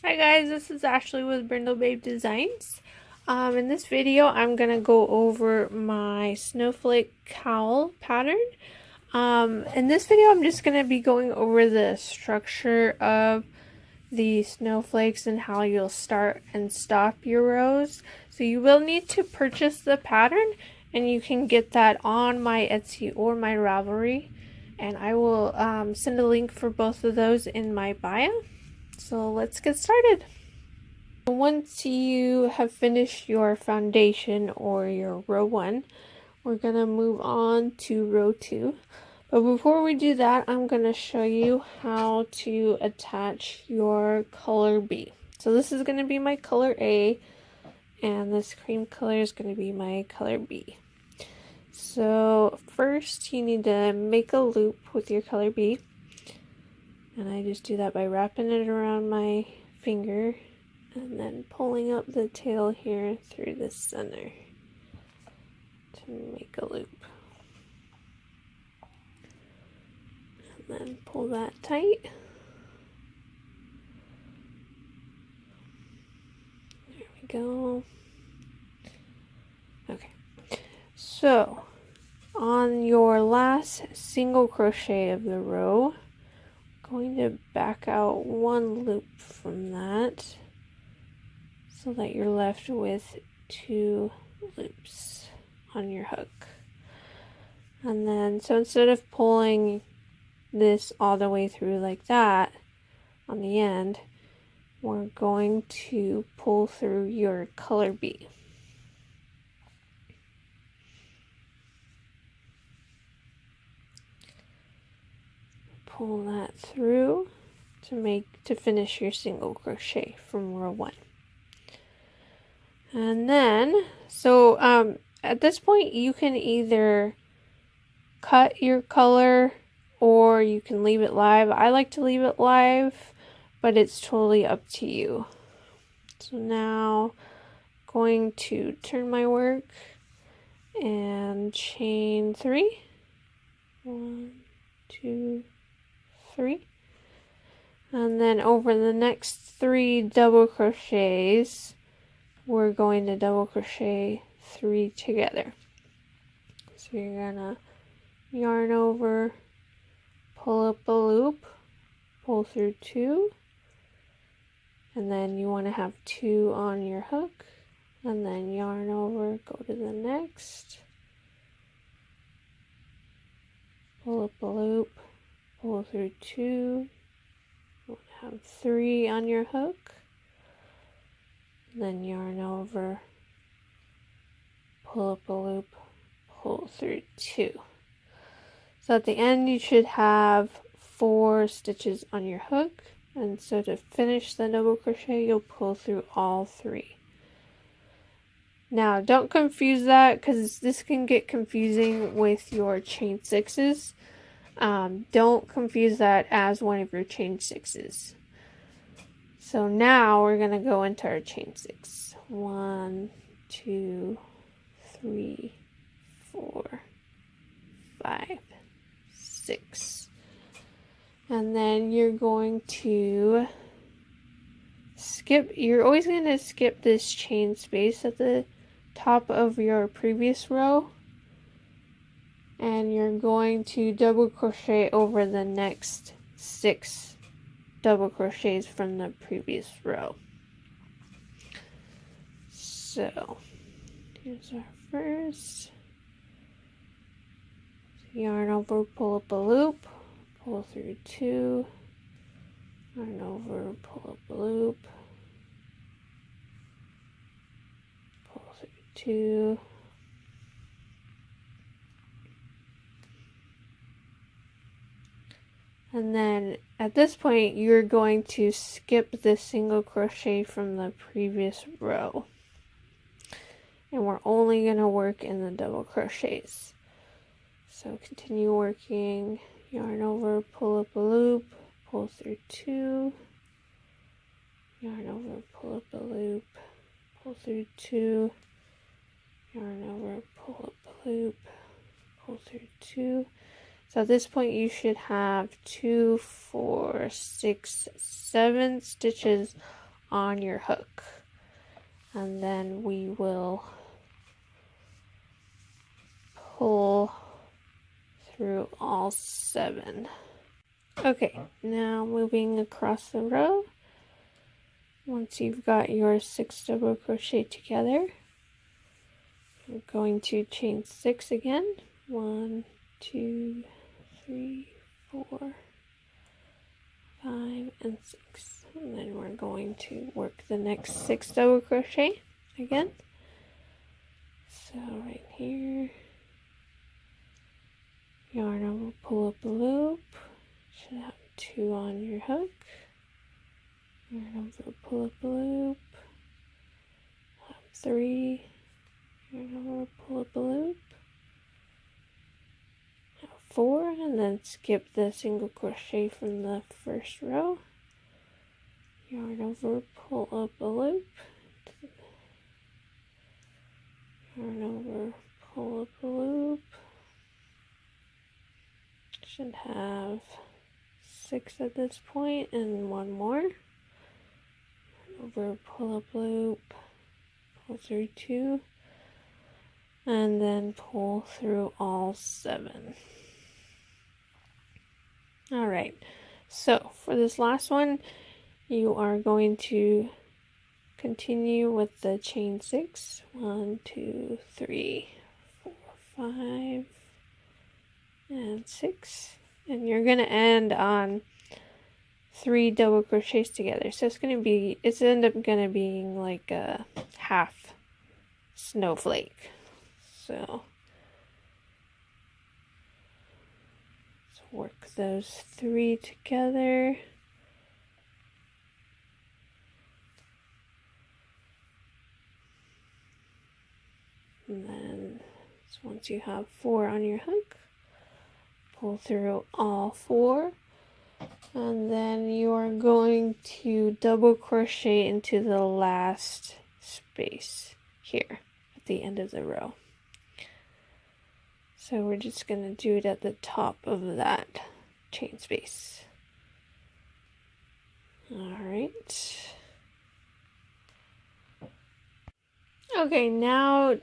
Hi guys, this is Ashley with Brindle Babe Designs. In this video, I'm going to go over my Snowflake Cowl Pattern. In this video, I'm just going to be going over the structure of the snowflakes and how you'll start and stop your rows. So you will need to purchase the pattern, and you can get that on my Etsy or my Ravelry. And I will send a link for both of those in my bio. So let's get started. Once you have finished your foundation or your row 1, we're going to move on to row 2. But before we do that, I'm going to show you how to attach your color B. So this is going to be my color A, and this cream color is going to be my color B. So first you need to make a loop with your color B. And I just do that by wrapping it around my finger and then pulling up the tail here through the center to make a loop. And then pull that tight. There we go. Okay. So, on your last single crochet of the row, going to back out one loop from that so that you're left with 2 loops on your hook. And then, so instead of pulling this all the way through like that on the end, we're going to pull through your color B. Pull that through to finish your single crochet from row 1. And then, so at this point you can either cut your color or you can leave it live. I like to leave it live, but it's totally up to you. So now I'm going to turn my work and chain 3. 1, 2, 3. And then over the next 3 double crochets, we're going to double crochet 3 together. So you're gonna yarn over, pull up a loop, pull through 2, and then you want to have 2 on your hook, and then yarn over, go to the next, pull up a loop, pull through 2, have 3 on your hook, then yarn over, pull up a loop, pull through 2. So at the end you should have 4 stitches on your hook, and so to finish the double crochet you'll pull through all 3. Now don't confuse that, because this can get confusing with your chain 6s. Don't confuse that as one of your chain 6s. So now we're going to go into our chain 6. 1, 2, 3, 4, 5, 6. And then you're going to you're always going to skip this chain space at the top of your previous row. And you're going to double crochet over the next 6 double crochets from the previous row. So here's our first. Yarn over, pull up a loop, pull through 2, yarn over, pull up a loop, pull through 2, and then at this point you're going to skip the single crochet from the previous row, and we're only going to work in the double crochets. So continue working, yarn over, pull up a loop, pull through 2, yarn over, pull up a loop, pull through 2, yarn over, pull up a loop, pull through 2. So at this point you should have 2, 4, 6, 7 stitches on your hook, and then we will pull through all 7. Okay, now moving across the row. Once you've got your 6 double crochet together, you're going to chain 6 again. 1, 2, 3, 4, 5, and 6. And then we're going to work the next 6 double crochet again. So right here, yarn over, pull up a loop. Should have 2 on your hook. Yarn over, pull up a loop. Have 3. Yarn over, pull up a loop. Have 4, and then skip the single crochet from the first row. Yarn over, pull up a loop. Yarn over, pull up a loop. Should have 6 at this point and 1 more. Yarn over, pull up loop, pull through 2, and then pull through all 7. Alright, so for this last one, you are going to continue with the chain 6. 1, 2, 3, 4, 5, and 6. And you're going to end on 3 double crochets together. So it's end up going to being like a half snowflake. So let's work those 3 together. And then once you have 4 on your hook, pull through all 4, and then you are going to double crochet into the last space here at the end of the row. So we're just going to do it at the top of that chain space. Alright. Okay, now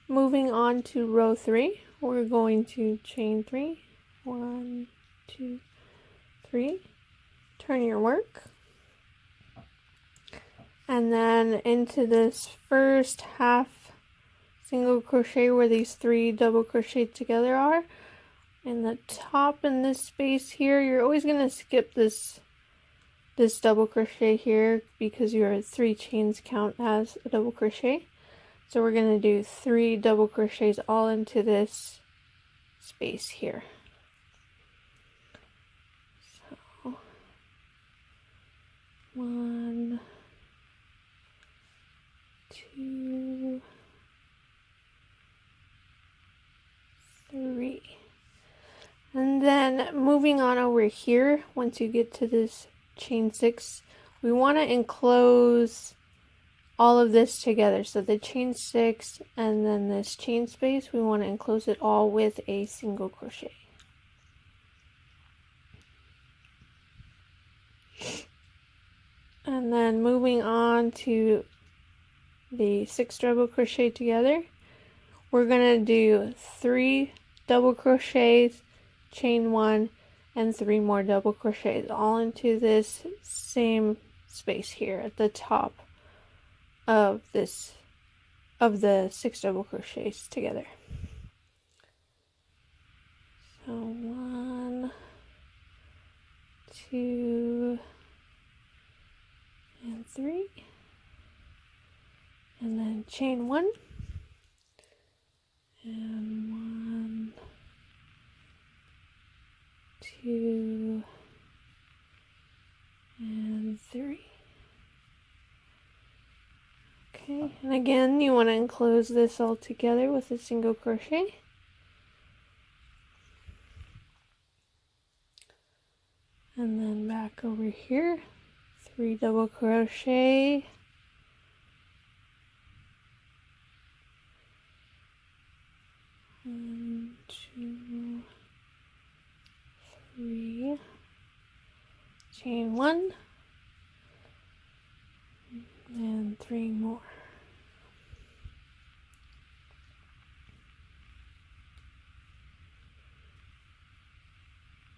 moving on to row 3, we're going to chain 3. 1, 2, 3. Turn your work. And then into this first half single crochet where these 3 double crochet together are, in the top in this space here, you're always going to skip this double crochet here because your 3 chains count as a double crochet. So we're going to do 3 double crochets all into this space here. So 1, 2, 3. And then moving on over here, once you get to this chain 6, we want to enclose all of this together. So the chain 6 and then this chain space, we want to enclose it all with a single crochet. And then moving on to the 6 double crochet together, we're going to do 3 double crochets, chain 1, and 3 more double crochets all into this same space here at the top of the 6 double crochets together. So 1, 2, and 3, and then chain 1, and 1, 2, and 3. Okay, and again you want to enclose this all together with a single crochet. And then back over here, 3 double crochet. One, 2, 3. Chain 1. and 3 more.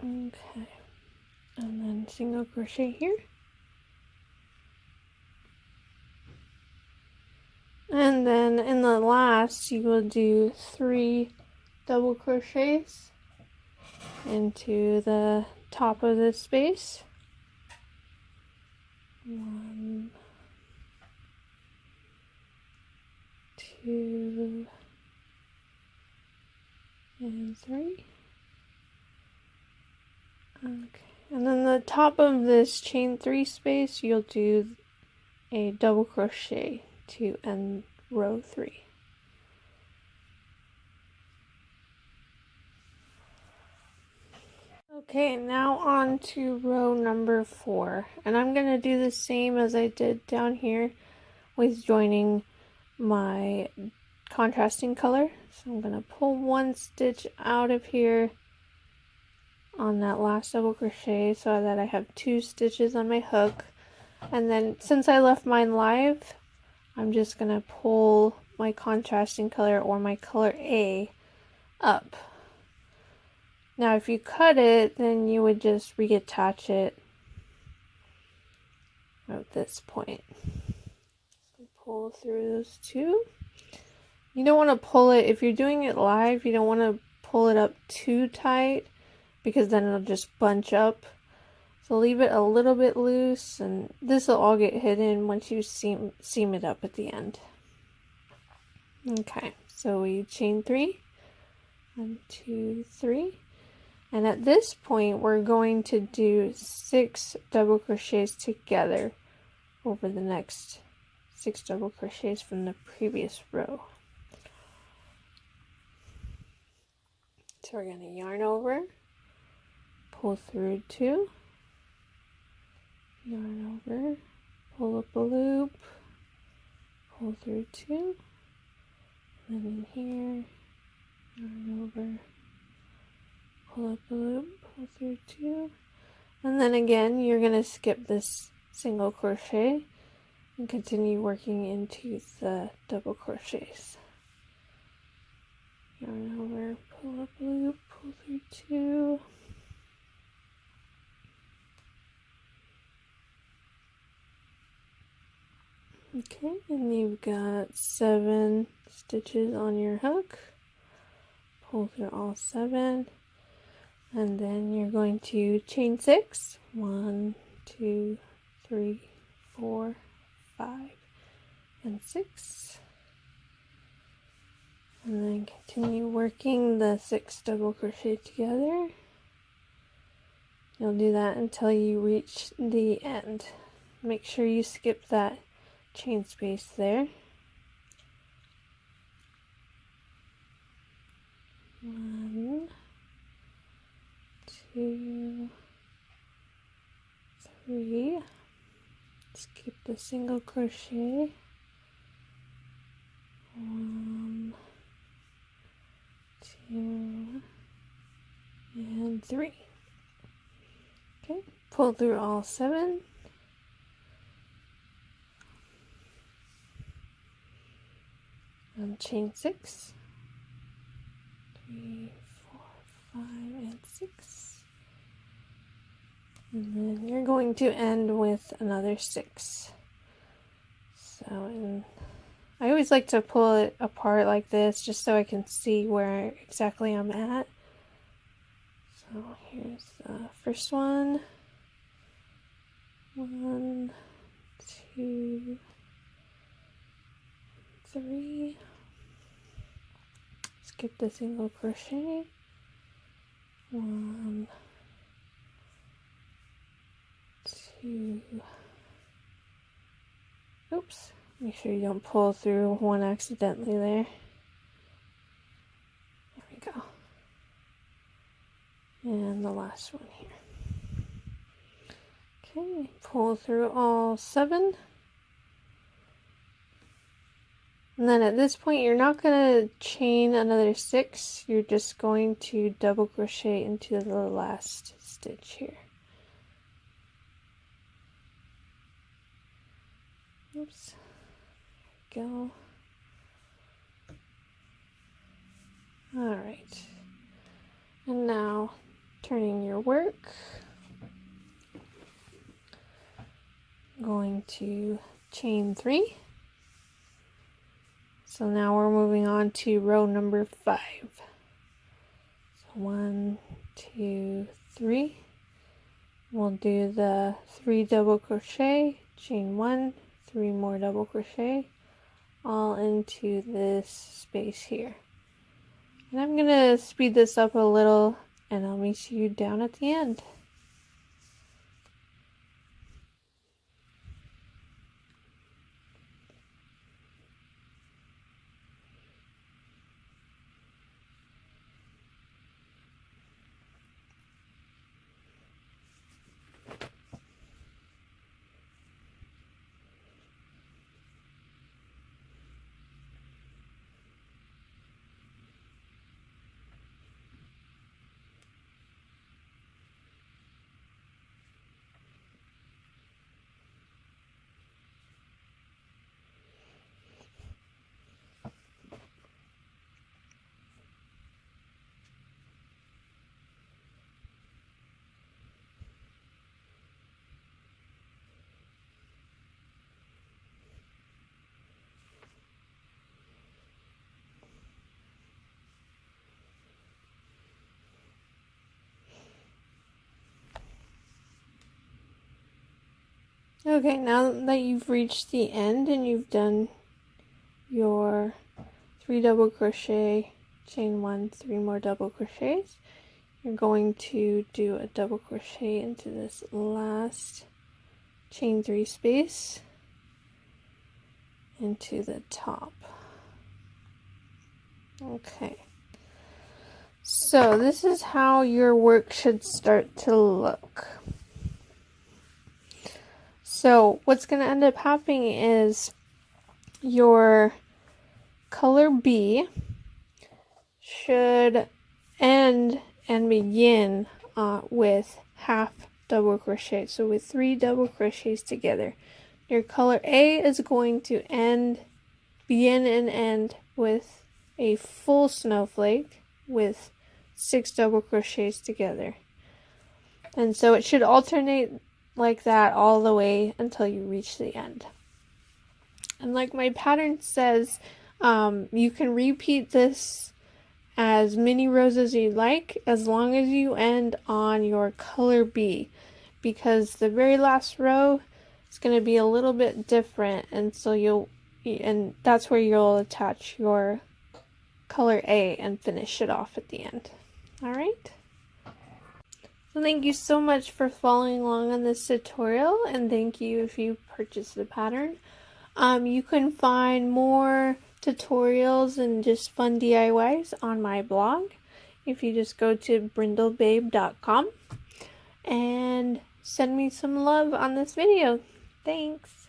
Okay, and then single crochet here, and then in the last you will do 3 double crochets into the top of this space. 1, 2, and 3. Okay, and then the top of this chain 3 space, you'll do a double crochet to end row 3. Okay, now on to row number 4, and I'm going to do the same as I did down here with joining my contrasting color. So I'm going to pull 1 stitch out of here on that last double crochet so that I have 2 stitches on my hook, and then since I left mine live, I'm just going to pull my contrasting color, or my color A, up. Now if you cut it, then you would just reattach it at this point. So pull through those 2. You don't want to pull it, if you're doing it live, you don't want to pull it up too tight, because then it'll just bunch up. So leave it a little bit loose, and this will all get hidden once you seam it up at the end. Okay, so we chain 3, 1, 2, 3, and at this point we're going to do 6 double crochets together over the next 6 double crochets from the previous row. So we're going to yarn over, pull through 2, yarn over, pull up a loop, pull through 2, and then in here, yarn over, pull up a loop, pull through 2, and then again you're going to skip this single crochet and continue working into the double crochets. Yarn over, pull up a loop, pull through 2, okay, and you've got 7 stitches on your hook. Pull through all 7, and then you're going to chain 6. 1, 2, 3, 4, 5, and 6. And then continue working the 6 double crochet together. You'll do that until you reach the end. Make sure you skip that chain space there. 1, 2, 3. Skip the single crochet. 1, 2, and 3. Okay, pull through all 7. And chain 6. 3, 4, 5, and 6. And then you're going to end with another 6. So I always like to pull it apart like this just so I can see where exactly I'm at. So here's the first one. 1, 2, 3. Skip the single crochet. 1, 2. Oops. Make sure you don't pull through one accidentally there. There we go. And the last one here. Okay, pull through all 7. And then at this point, you're not going to chain another 6. You're just going to double crochet into the last stitch here. Oops. Go. Alright. And now turning your work. Going to chain 3. So now we're moving on to row number 5. So 1, 2, 3. We'll do the 3 double crochet, chain 1, 3 more double crochet, all into this space here. And I'm going to speed this up a little, and I'll meet you down at the end. Okay, now that you've reached the end and you've done your 3 double crochet, chain 1, 3 more double crochets, you're going to do a double crochet into this last chain 3 space into the top. Okay, so this is how your work should start to look. So what's going to end up happening is your color B should end and begin with half double crochet, so with 3 double crochets together. Your color A is going to begin and end with a full snowflake with 6 double crochets together. And so it should alternate like that all the way until you reach the end. And like my pattern says, you can repeat this as many rows as you like, as long as you end on your color B, because the very last row is going to be a little bit different, and so that's where you'll attach your color A and finish it off at the end. All right. So thank you so much for following along on this tutorial, and thank you if you purchased the pattern. You can find more tutorials and just fun DIYs on my blog if you just go to brindlebabe.com and send me some love on this video. Thanks!